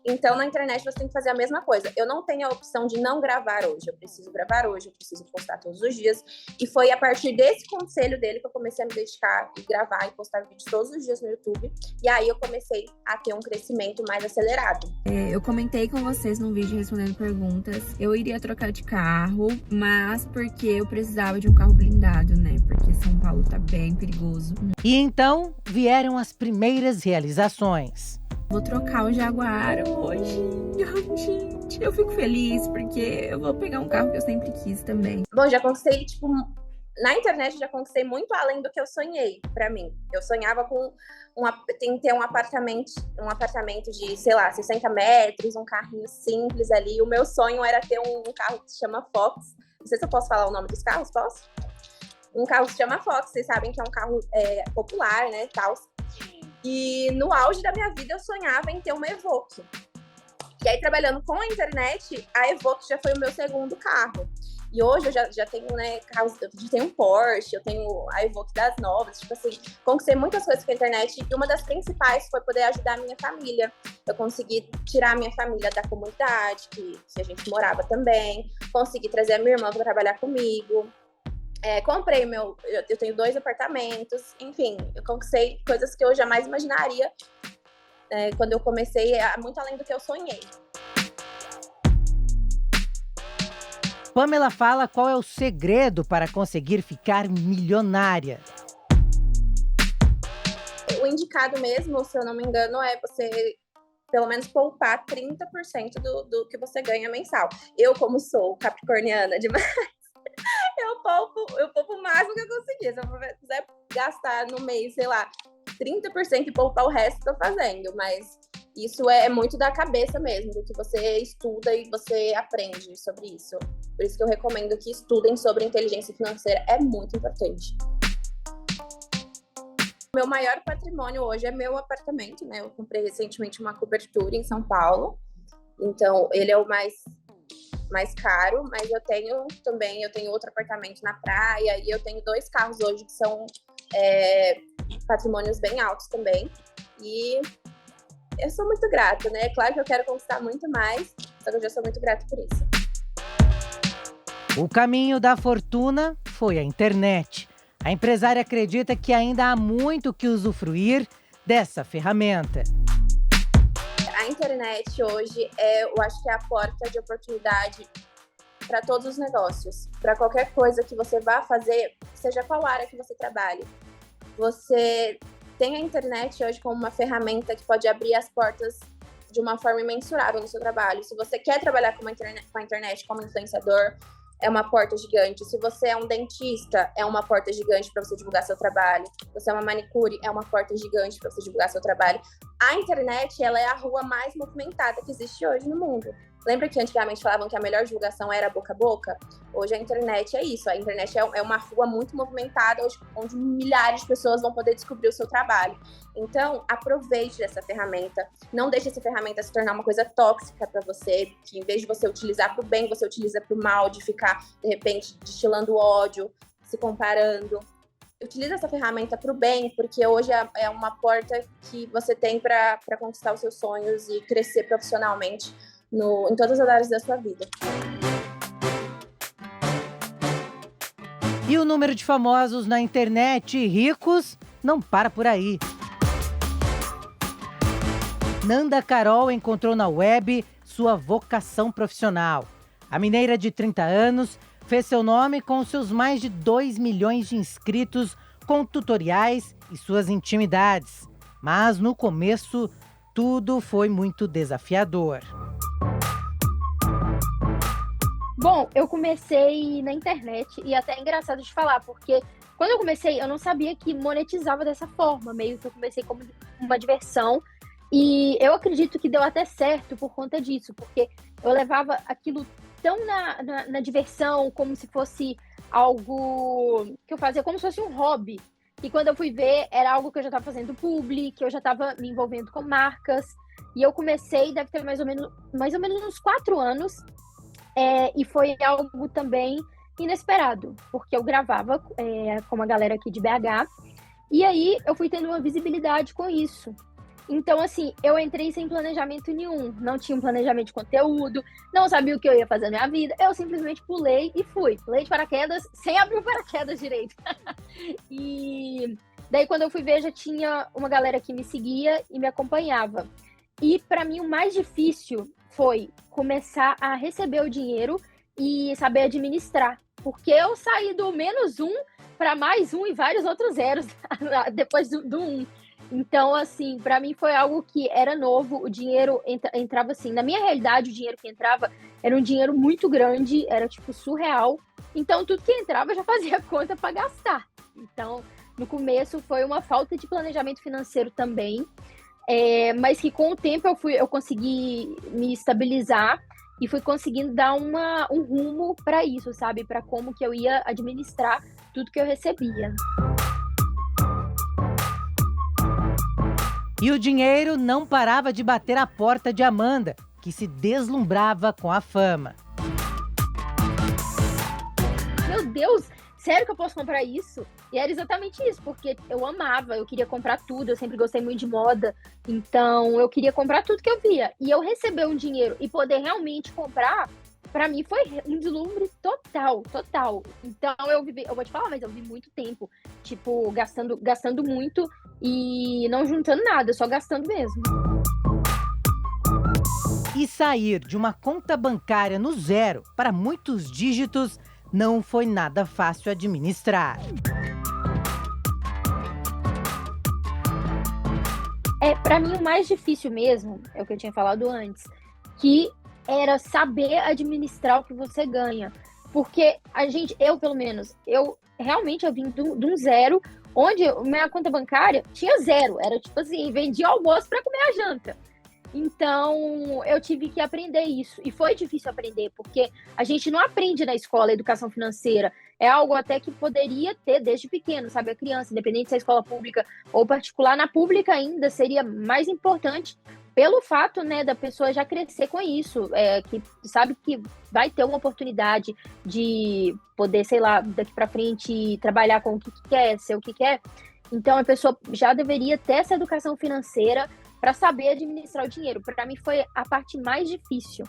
Então, na internet, você tem que fazer a mesma coisa. Eu não tenho a opção de não gravar hoje, eu preciso gravar hoje, eu preciso postar todos os dias. E foi a partir desse conselho dele que eu comecei a me dedicar e gravar e postar vídeos todos os dias no YouTube. E aí eu comecei a ter um crescimento mais acelerado. Eu comentei com vocês num vídeo respondendo perguntas. Eu iria trocar de carro, mas porque eu precisava de um carro blindado, né? Porque São Paulo tá bem perigoso. E então vieram as primeiras realizações. Vou trocar o Jaguar hoje. Gente, eu fico feliz porque eu vou pegar um carro que eu sempre quis também. Bom, já conquistei, tipo, na internet já conquistei muito além do que eu sonhei pra mim. Eu sonhava com ter um apartamento de, sei lá, 60 metros, um carrinho simples ali. O meu sonho era ter um carro que se chama Fox. Não sei se eu posso falar o nome dos carros, posso? Um carro que se chama Fox, vocês sabem que é um carro popular, né, tal. E no auge da minha vida eu sonhava em ter uma Evoque. E aí, trabalhando com a internet, a Evoque já foi o meu segundo carro. E hoje eu já tenho, né, carros, eu já tenho um Porsche, eu tenho a Evoque das novas, tipo assim, conquistei muitas coisas com a internet e uma das principais foi poder ajudar a minha família. Eu consegui tirar a minha família da comunidade, que a gente morava também, consegui trazer a minha irmã para trabalhar comigo. Comprei eu tenho 2 apartamentos, enfim, eu conquistei coisas que eu jamais imaginaria quando eu comecei, muito além do que eu sonhei. Pamela fala qual é o segredo para conseguir ficar milionária. O indicado mesmo, se eu não me engano, é você pelo menos poupar 30% do que você ganha mensal. Eu, como sou capricorniana demais, eu poupo o máximo que eu conseguir. Se eu quiser gastar no mês, sei lá, 30% e poupar o resto, tô fazendo. Mas isso é muito da cabeça mesmo, do que você estuda e você aprende sobre isso. Por isso que eu recomendo que estudem sobre inteligência financeira, é muito importante. Meu maior patrimônio hoje é meu apartamento, né? Eu comprei recentemente uma cobertura em São Paulo. Então, ele é o mais caro, mas eu tenho outro apartamento na praia e eu tenho 2 carros hoje que são patrimônios bem altos também. E eu sou muito grata, né? Claro que eu quero conquistar muito mais, só que eu já sou muito grata por isso. O caminho da fortuna foi a internet. A empresária acredita que ainda há muito que usufruir dessa ferramenta. A internet hoje eu acho que é a porta de oportunidade para todos os negócios. Para qualquer coisa que você vá fazer, seja qual área que você trabalhe. Você tem a internet hoje como uma ferramenta que pode abrir as portas de uma forma imensurável no seu trabalho. Se você quer trabalhar com a internet como influenciador, é uma porta gigante. Se você é um dentista, é uma porta gigante para você divulgar seu trabalho. Se você é uma manicure, é uma porta gigante para você divulgar seu trabalho. A internet, ela é a rua mais movimentada que existe hoje no mundo. Lembra que antigamente falavam que a melhor divulgação era boca a boca? Hoje a internet é isso. A internet é uma rua muito movimentada, onde milhares de pessoas vão poder descobrir o seu trabalho. Então, aproveite dessa ferramenta. Não deixe essa ferramenta se tornar uma coisa tóxica para você, que em vez de você utilizar para o bem, você utiliza para o mal, de ficar, de repente, destilando ódio, se comparando. Utilize essa ferramenta para o bem, porque hoje é uma porta que você tem para conquistar os seus sonhos e crescer profissionalmente em todas as áreas da sua vida. E o número de famosos na internet ricos não para por aí. Nanda Carol encontrou na web sua vocação profissional. A mineira de 30 anos fez seu nome com seus mais de 2 milhões de inscritos, com tutoriais e suas intimidades. Mas no começo, tudo foi muito desafiador. Bom, eu comecei na internet e até é engraçado de falar, porque quando eu comecei, eu não sabia que monetizava dessa forma, meio que eu comecei como uma diversão e eu acredito que deu até certo por conta disso, porque eu levava aquilo tão na diversão, como se fosse algo que eu fazia como se fosse um hobby, e quando eu fui ver, era algo que eu já estava fazendo publi, que eu já estava me envolvendo com marcas, e eu comecei, deve ter mais ou menos uns 4 anos, e foi algo também inesperado, porque eu gravava com uma galera aqui de BH, e aí eu fui tendo uma visibilidade com isso. Então, assim, eu entrei sem planejamento nenhum, não tinha um planejamento de conteúdo, não sabia o que eu ia fazer na minha vida, eu simplesmente pulei e fui. Pulei de paraquedas sem abrir o paraquedas direito. E daí, quando eu fui ver, já tinha uma galera que me seguia e me acompanhava. E, para mim, o mais difícil foi começar a receber o dinheiro e saber administrar. Porque eu saí do -1 para +1 e vários outros zeros depois do 1. Então, assim, para mim foi algo que era novo, o dinheiro entrava assim, na minha realidade o dinheiro que entrava era um dinheiro muito grande, era tipo surreal, então tudo que entrava eu já fazia conta para gastar. Então, no começo foi uma falta de planejamento financeiro também, mas que com o tempo eu consegui me estabilizar e fui conseguindo dar um rumo para isso, sabe, para como que eu ia administrar tudo que eu recebia. E o dinheiro não parava de bater a porta de Amanda, que se deslumbrava com a fama. Meu Deus, sério que eu posso comprar isso? E era exatamente isso, porque eu amava, eu queria comprar tudo, eu sempre gostei muito de moda, então eu queria comprar tudo que eu via. E eu receber um dinheiro e poder realmente comprar, pra mim foi um deslumbre total. Então eu vou te falar, mas eu vivi muito tempo, tipo, gastando muito e não juntando nada, só gastando mesmo. E sair de uma conta bancária no zero para muitos dígitos não foi nada fácil administrar. Pra mim o mais difícil mesmo, é o que eu tinha falado antes, que era saber administrar o que você ganha. Porque eu pelo menos, eu vim de um zero, onde minha conta bancária tinha 0. Era tipo assim, vendia almoço para comer a janta. Então, eu tive que aprender isso. E foi difícil aprender, porque a gente não aprende na escola educação financeira. É algo até que poderia ter desde pequeno, sabe? A criança, independente se é escola pública ou particular, na pública ainda seria mais importante, pelo fato, né, da pessoa já crescer com isso, que sabe que vai ter uma oportunidade de poder, sei lá, daqui para frente trabalhar com o que quer, ser o que quer. Então, a pessoa já deveria ter essa educação financeira para saber administrar o dinheiro. Para mim, foi a parte mais difícil,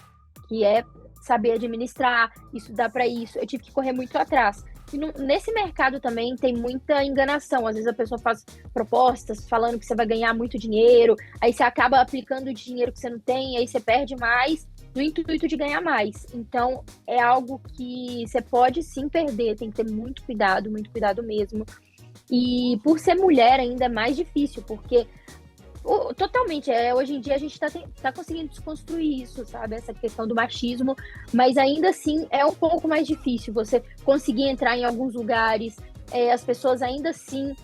que é saber administrar, estudar para isso. Eu tive que correr muito atrás. E nesse mercado também tem muita enganação. Às vezes a pessoa faz propostas falando que você vai ganhar muito dinheiro, aí você acaba aplicando o dinheiro que você não tem, aí você perde mais no intuito de ganhar mais. Então, é algo que você pode sim perder, tem que ter muito cuidado mesmo. E por ser mulher ainda é mais difícil, porque Totalmente. Hoje em dia a gente tá conseguindo desconstruir isso, sabe? Essa questão do machismo, mas ainda assim é um pouco mais difícil você conseguir entrar em alguns lugares. As pessoas ainda assim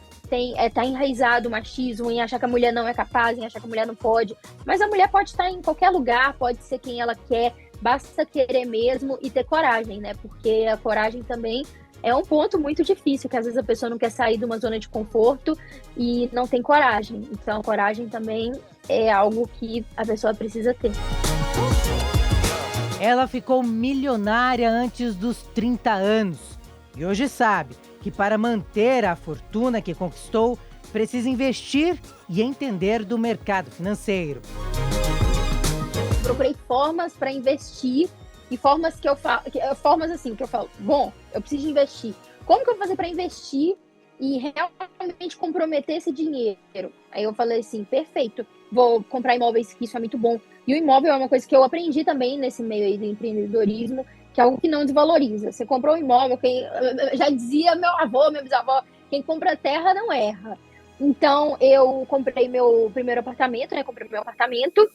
tá enraizado o machismo em achar que a mulher não é capaz, em achar que a mulher não pode. Mas a mulher pode estar em qualquer lugar, pode ser quem ela quer, basta querer mesmo e ter coragem, né? Porque a coragem também é um ponto muito difícil, que às vezes a pessoa não quer sair de uma zona de conforto e não tem coragem. Então, a coragem também é algo que a pessoa precisa ter. Ela ficou milionária antes dos 30 anos e hoje sabe que para manter a fortuna que conquistou, precisa investir e entender do mercado financeiro. Procurei formas para investir e formas que eu falo, bom, eu preciso investir. Como que eu vou fazer para investir e realmente comprometer esse dinheiro? Aí eu falei assim, perfeito, vou comprar imóveis, que isso é muito bom. E o imóvel é uma coisa que eu aprendi também nesse meio aí do empreendedorismo, que é algo que não desvaloriza. Você comprou um imóvel, já dizia meu avô, minha bisavó, quem compra terra não erra. Então, eu comprei meu primeiro apartamento, né? Comprei meu apartamento,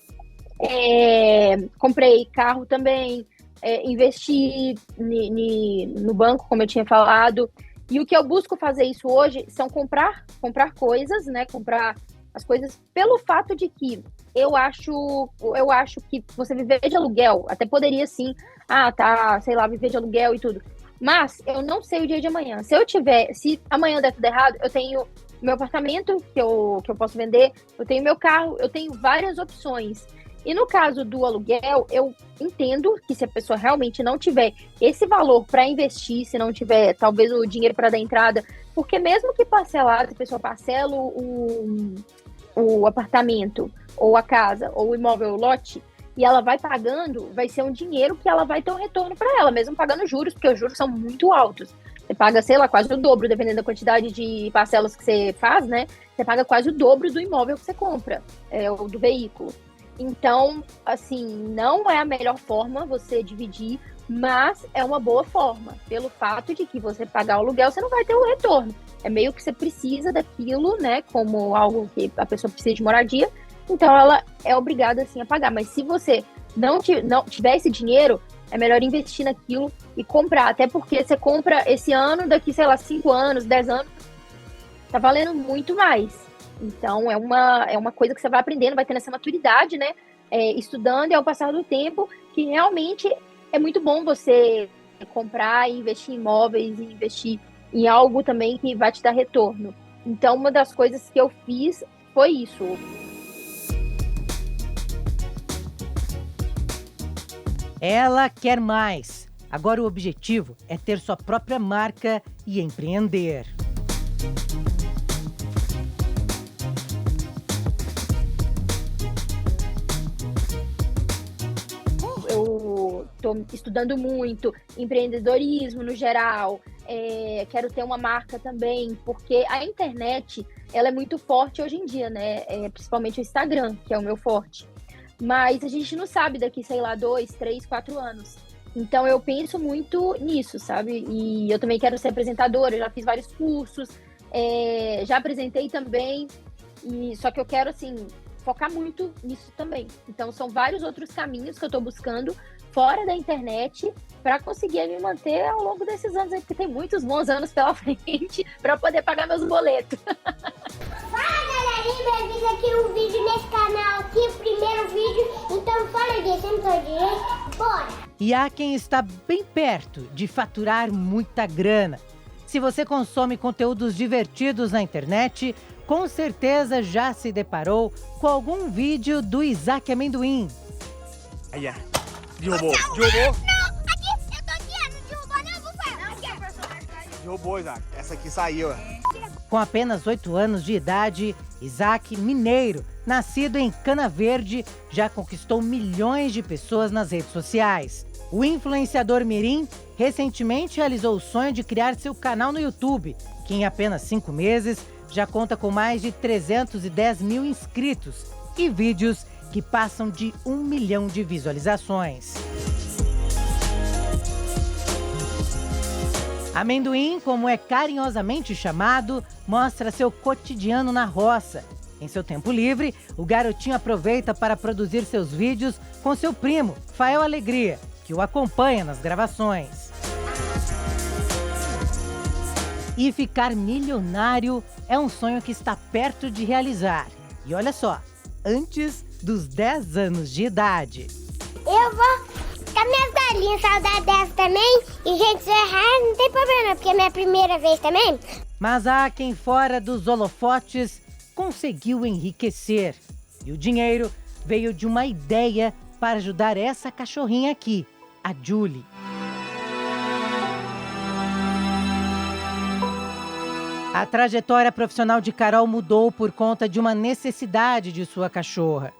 comprei carro também, investi no banco, como eu tinha falado. E o que eu busco fazer isso hoje são comprar coisas, né? Comprar as coisas pelo fato de que eu acho que você viver de aluguel, até poderia sim, viver de aluguel e tudo. Mas eu não sei o dia de amanhã. Se amanhã der tudo errado, eu tenho meu apartamento que eu posso vender, eu tenho meu carro, eu tenho várias opções. E no caso do aluguel, eu entendo que se a pessoa realmente não tiver esse valor para investir, se não tiver talvez o dinheiro para dar entrada, porque mesmo que parcelado, se a pessoa parcela o apartamento, ou a casa, ou o imóvel, o lote, e ela vai pagando, vai ser um dinheiro que ela vai ter um retorno para ela, mesmo pagando juros, porque os juros são muito altos. Você paga, quase o dobro, dependendo da quantidade de parcelas que você faz, né? Você paga quase o dobro do imóvel que você compra, ou do veículo. Então, assim, não é a melhor forma você dividir, mas é uma boa forma, pelo fato de que você pagar o aluguel, você não vai ter o retorno. É meio que você precisa daquilo, né, como algo que a pessoa precisa de moradia, então ela é obrigada, assim, a pagar. Mas se você não tiver esse dinheiro, é melhor investir naquilo e comprar, até porque você compra esse ano, daqui, 5 anos, 10 anos, tá valendo muito mais. Então, é uma coisa que você vai aprendendo, vai tendo essa maturidade, né? Estudando e ao passar do tempo, que realmente é muito bom você comprar e investir em imóveis e investir em algo também que vai te dar retorno. Então, uma das coisas que eu fiz foi isso. Ela quer mais. Agora o objetivo é ter sua própria marca e empreender. Eu estou estudando muito empreendedorismo no geral, quero ter uma marca também, porque a internet ela é muito forte hoje em dia, né? Principalmente o Instagram, que é o meu forte. Mas a gente não sabe daqui, 2, 3, 4 anos. Então eu penso muito nisso, sabe? E eu também quero ser apresentadora, eu já fiz vários cursos, já apresentei também, só que eu quero, assim, focar muito nisso também. Então são vários outros caminhos que eu estou buscando fora da internet para conseguir me manter ao longo desses anos aí, porque tem muitos bons anos pela frente para poder pagar meus boletos. Fala, galerinha, bem-vindos aqui um vídeo nesse canal aqui, o primeiro vídeo, então fala aí, sempre direito, bora! E há quem está bem perto de faturar muita grana. Se você consome conteúdos divertidos na internet, com certeza já se deparou com algum vídeo do Isaac Amendoim. Aí, derrubou. Derrubou? Não, aqui, eu tô aqui, não derrubou não, Bufa. Derrubou, Isaac. Essa aqui saiu, Com apenas 8 anos de idade, Isaac Mineiro, nascido em Cana Verde, já conquistou milhões de pessoas nas redes sociais. O influenciador mirim recentemente realizou o sonho de criar seu canal no YouTube, que em apenas 5 meses já conta com mais de 310 mil inscritos e vídeos que passam de 1 milhão de visualizações. Amendoim, como é carinhosamente chamado, mostra seu cotidiano na roça Em seu tempo livre, o garotinho aproveita para produzir seus vídeos com seu primo, Fael Alegria, que o acompanha nas gravações. E ficar milionário é um sonho que está perto de realizar. E olha só, antes dos 10 anos de idade. Eu vou com minhas galinhas, saudade dessa também. E, gente, se eu errar, não tem problema, porque é minha primeira vez também. Mas há quem fora dos holofotes conseguiu enriquecer. E o dinheiro veio de uma ideia para ajudar essa cachorrinha aqui, a Julie. A trajetória profissional de Carol mudou por conta de uma necessidade de sua cachorra.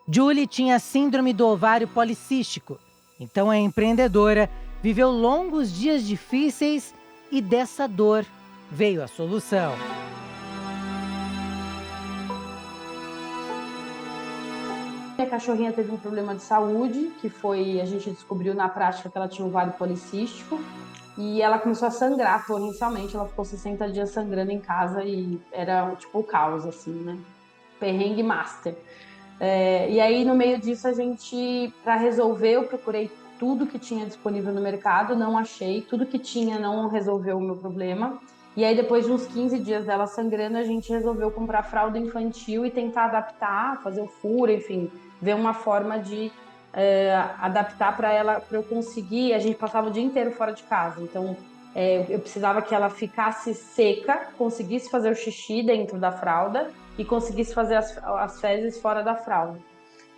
Julie tinha síndrome do ovário policístico, então a empreendedora viveu longos dias difíceis e dessa dor veio a solução. Minha cachorrinha teve um problema de saúde, a gente descobriu na prática que ela tinha um ovário policístico, e ela começou a sangrar torrencialmente. Ela ficou 60 dias sangrando em casa e era tipo o caos, assim, né? Perrengue master. E aí, no meio disso, para resolver, eu procurei tudo que tinha disponível no mercado, não achei, tudo que tinha não resolveu o meu problema. E aí, depois de uns 15 dias dela sangrando, a gente resolveu comprar fralda infantil e tentar adaptar, fazer o furo, enfim, ver uma forma de adaptar para eu conseguir. A gente passava o dia inteiro fora de casa, então eu precisava que ela ficasse seca, conseguisse fazer o xixi dentro da fralda e conseguisse fazer as fezes fora da fralda.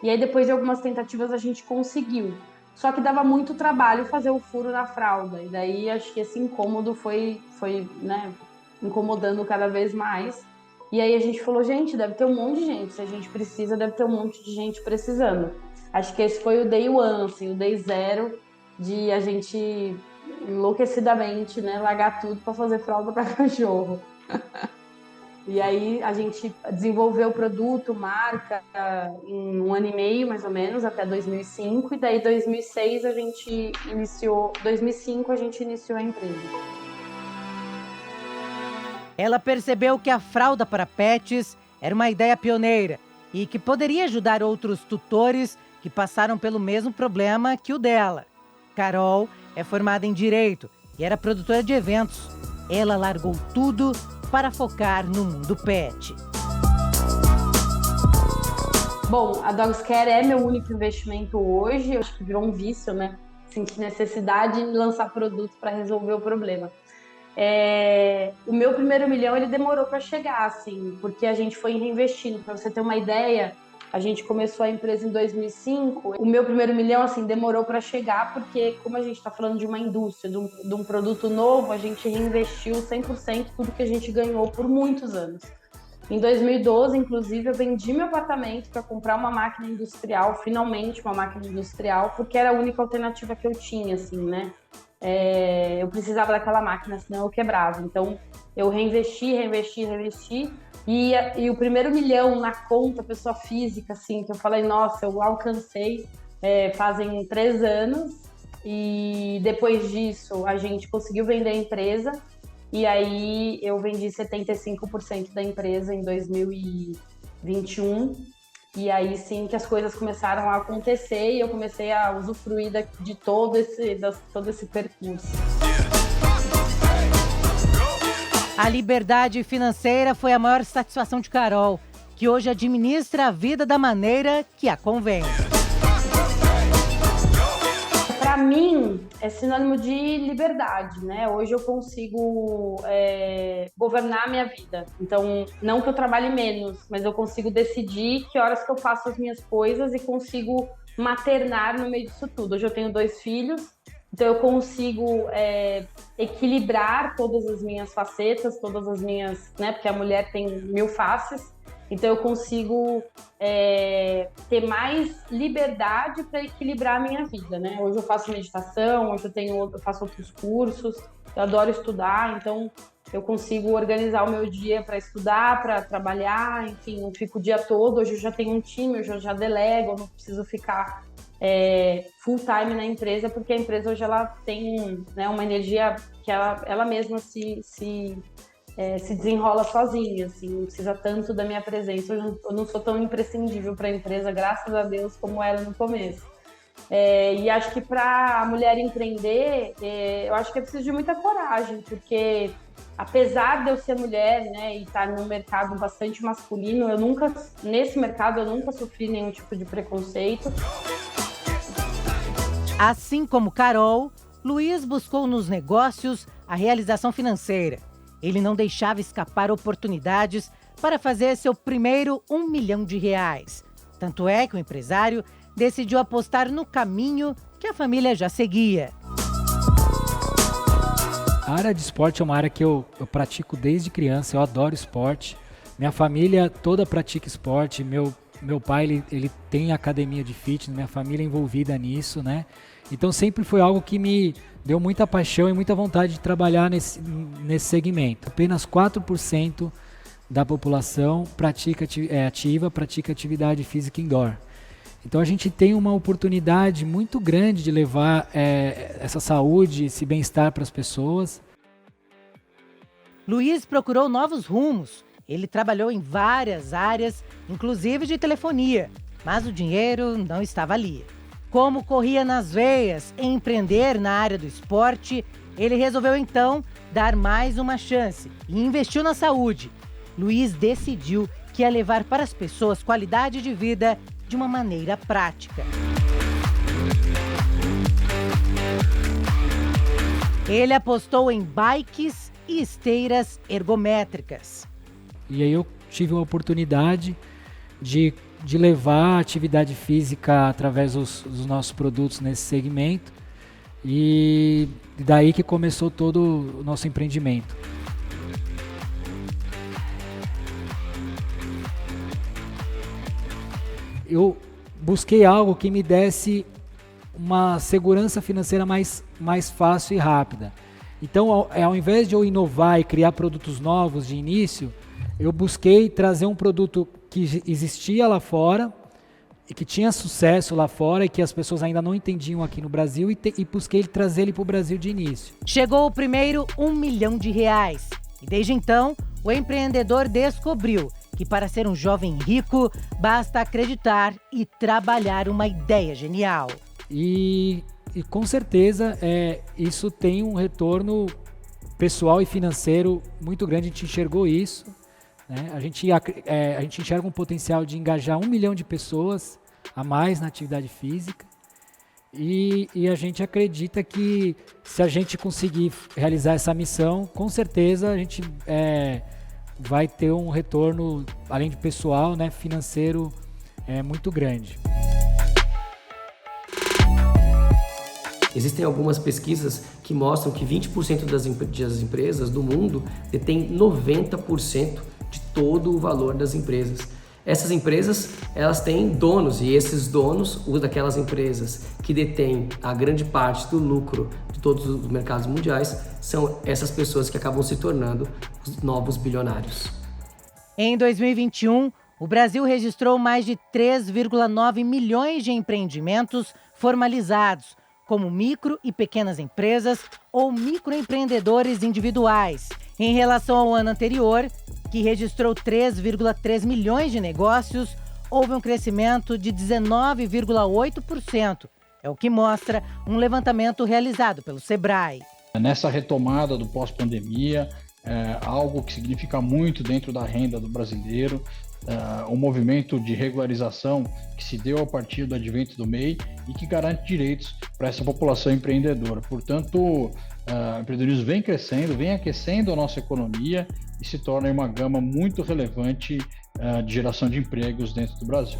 E aí, depois de algumas tentativas, a gente conseguiu. Só que dava muito trabalho fazer o furo na fralda. E daí, acho que esse incômodo foi né, incomodando cada vez mais. E aí a gente falou, gente, deve ter um monte de gente. Se a gente precisa, deve ter um monte de gente precisando. Acho que esse foi o day one, assim, o day zero, de a gente enlouquecidamente, né, largar tudo para fazer fralda para cachorro. E aí a gente desenvolveu o produto, marca, em 1 ano e meio, mais ou menos, até 2005. E daí, 2006, 2005, a gente iniciou a empresa. Ela percebeu que a fralda para pets era uma ideia pioneira e que poderia ajudar outros tutores que passaram pelo mesmo problema que o dela. Carol é formada em Direito e era produtora de eventos. Ela largou tudo para focar no mundo pet. Bom, a Dogscare é meu único investimento hoje. Eu acho que virou um vício, né? Senti necessidade de lançar produtos para resolver o problema. O meu primeiro $1 milhão, ele demorou para chegar, assim, porque a gente foi reinvestindo. Para você ter uma ideia, a gente começou a empresa em 2005. O meu primeiro $1 milhão, assim, demorou para chegar, porque como a gente está falando de uma indústria, de um produto novo, a gente reinvestiu 100% tudo que a gente ganhou por muitos anos. Em 2012, inclusive, eu vendi meu apartamento para comprar uma máquina industrial, finalmente uma máquina industrial, porque era a única alternativa que eu tinha, assim, né? Eu precisava daquela máquina, senão eu quebrava. Então, eu reinvesti. E o primeiro $1 milhão na conta, pessoa física, assim, que eu falei, nossa, eu alcancei, fazem 3 anos. E depois disso, a gente conseguiu vender a empresa. E aí, eu vendi 75% da empresa em 2021. E aí, sim, que as coisas começaram a acontecer e eu comecei a usufruir de todo esse percurso. A liberdade financeira foi a maior satisfação de Carol, que hoje administra a vida da maneira que a convém. Para mim, é sinônimo de liberdade, né? Hoje eu consigo governar a minha vida. Então, não que eu trabalhe menos, mas eu consigo decidir que horas que eu faço as minhas coisas e consigo maternar no meio disso tudo. Hoje eu tenho 2 filhos, então eu consigo equilibrar todas as minhas facetas, todas as minhas, né? Porque a mulher tem 1000 faces. Então, eu consigo ter mais liberdade para equilibrar a minha vida, né? Hoje eu faço meditação, hoje eu faço outros cursos, eu adoro estudar, então eu consigo organizar o meu dia para estudar, para trabalhar, enfim, não fico o dia todo. Hoje eu já tenho um time, hoje eu já delego, eu não preciso ficar full time na empresa, porque a empresa hoje ela tem, né, uma energia que ela mesma se se desenrola sozinha, assim, não precisa tanto da minha presença. Eu não sou tão imprescindível para a empresa, graças a Deus, como era no começo. E acho que para a mulher empreender, eu acho que é preciso de muita coragem, porque apesar de eu ser mulher, né, e estar num mercado bastante masculino, nesse mercado eu nunca sofri nenhum tipo de preconceito. Assim como Carol, Luiz buscou nos negócios a realização financeira. Ele não deixava escapar oportunidades para fazer seu primeiro R$1 milhão. Tanto é que o empresário decidiu apostar no caminho que a família já seguia. A área de esporte é uma área que eu pratico desde criança, eu adoro esporte. Minha família toda pratica esporte, meu pai ele tem academia de fitness, minha família é envolvida nisso, né? Então sempre foi algo que me deu muita paixão e muita vontade de trabalhar nesse segmento. Apenas 4% da população pratica atividade física indoor. Então a gente tem uma oportunidade muito grande de levar essa saúde, esse bem-estar para as pessoas. Luiz procurou novos rumos. Ele trabalhou em várias áreas, inclusive de telefonia, mas o dinheiro não estava ali. Como corria nas veias em empreender na área do esporte, ele resolveu então dar mais uma chance e investiu na saúde. Luiz decidiu que ia levar para as pessoas qualidade de vida de uma maneira prática. Ele apostou em bikes e esteiras ergométricas. E aí eu tive a oportunidade de levar a atividade física através dos nossos produtos nesse segmento. E daí que começou todo o nosso empreendimento. Eu busquei algo que me desse uma segurança financeira mais fácil e rápida. Então, ao invés de eu inovar e criar produtos novos de início, eu busquei trazer um produto que existia lá fora e que tinha sucesso lá fora e que as pessoas ainda não entendiam aqui no Brasil e busquei trazer ele para o Brasil de início. Chegou o primeiro R$1 milhão. E desde então, o empreendedor descobriu que para ser um jovem rico, basta acreditar e trabalhar uma ideia genial. E com certeza isso tem um retorno pessoal e financeiro muito grande, a gente enxergou isso. Né? A gente enxerga um potencial de engajar 1 milhão de pessoas a mais na atividade física. E a gente acredita que se a gente conseguir realizar essa missão, com certeza a gente vai ter um retorno, além de pessoal, né, financeiro muito grande. Existem algumas pesquisas que mostram que 20% das empresas do mundo detêm 90% de todo o valor das empresas. Essas empresas, elas têm donos, e esses donos, daquelas empresas que detêm a grande parte do lucro de todos os mercados mundiais, são essas pessoas que acabam se tornando os novos bilionários. Em 2021, o Brasil registrou mais de 3,9 milhões de empreendimentos formalizados, como micro e pequenas empresas ou microempreendedores individuais. Em relação ao ano anterior, que registrou 3,3 milhões de negócios, houve um crescimento de 19,8%. É o que mostra um levantamento realizado pelo Sebrae. Nessa retomada do pós-pandemia, algo que significa muito dentro da renda do brasileiro, o movimento de regularização que se deu a partir do advento do MEI e que garante direitos para essa população empreendedora. Portanto, o empreendedorismo vem crescendo, vem aquecendo a nossa economia e se torna uma gama muito relevante de geração de empregos dentro do Brasil.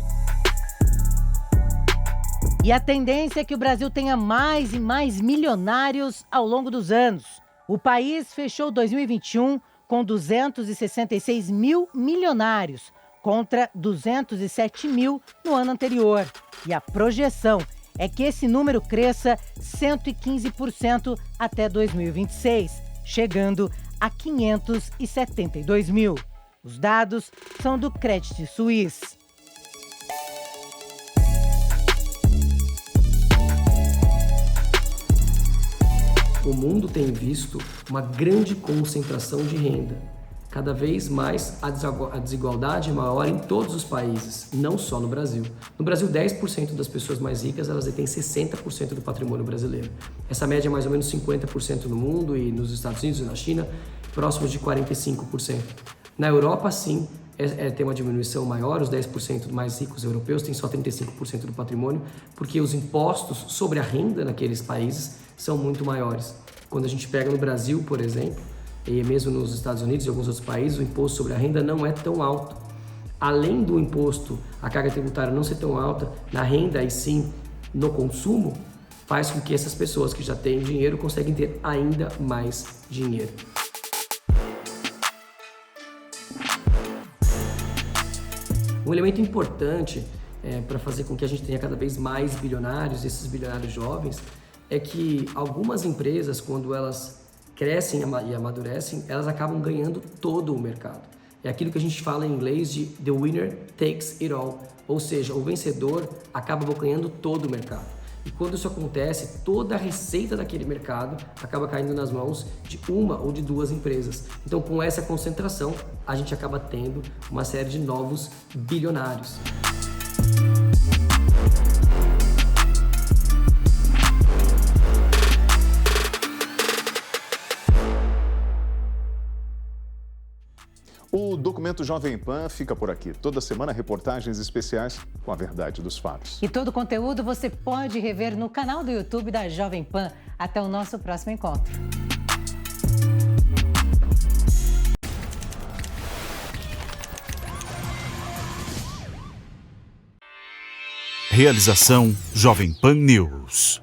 E a tendência é que o Brasil tenha mais e mais milionários ao longo dos anos. O país fechou 2021 com 266 mil milionários, contra 207 mil no ano anterior. E a projeção é que esse número cresça 115% até 2026, chegando a 572 mil. Os dados são do Credit Suisse. O mundo tem visto uma grande concentração de renda. Cada vez mais a desigualdade é maior em todos os países, não só no Brasil. No Brasil, 10% das pessoas mais ricas elas detêm 60% do patrimônio brasileiro. Essa média é mais ou menos 50% no mundo e nos Estados Unidos e na China, próximos de 45%. Na Europa, sim, tem uma diminuição maior, os 10% mais ricos europeus têm só 35% do patrimônio, porque os impostos sobre a renda naqueles países são muito maiores. Quando a gente pega no Brasil, por exemplo, e mesmo nos Estados Unidos e alguns outros países, o imposto sobre a renda não é tão alto. Além do imposto, a carga tributária não ser tão alta, na renda e sim no consumo, faz com que essas pessoas que já têm dinheiro conseguem ter ainda mais dinheiro. Um elemento importante para fazer com que a gente tenha cada vez mais bilionários, esses bilionários jovens, é que algumas empresas, quando elas crescem e amadurecem, elas acabam ganhando todo o mercado. É aquilo que a gente fala em inglês de the winner takes it all, ou seja, o vencedor acaba ganhando todo o mercado. E quando isso acontece, toda a receita daquele mercado acaba caindo nas mãos de uma ou de duas empresas. Então, com essa concentração, a gente acaba tendo uma série de novos bilionários. O Documento Jovem Pan fica por aqui. Toda semana, reportagens especiais com a verdade dos fatos. E todo o conteúdo você pode rever no canal do YouTube da Jovem Pan. Até o nosso próximo encontro. Realização Jovem Pan News.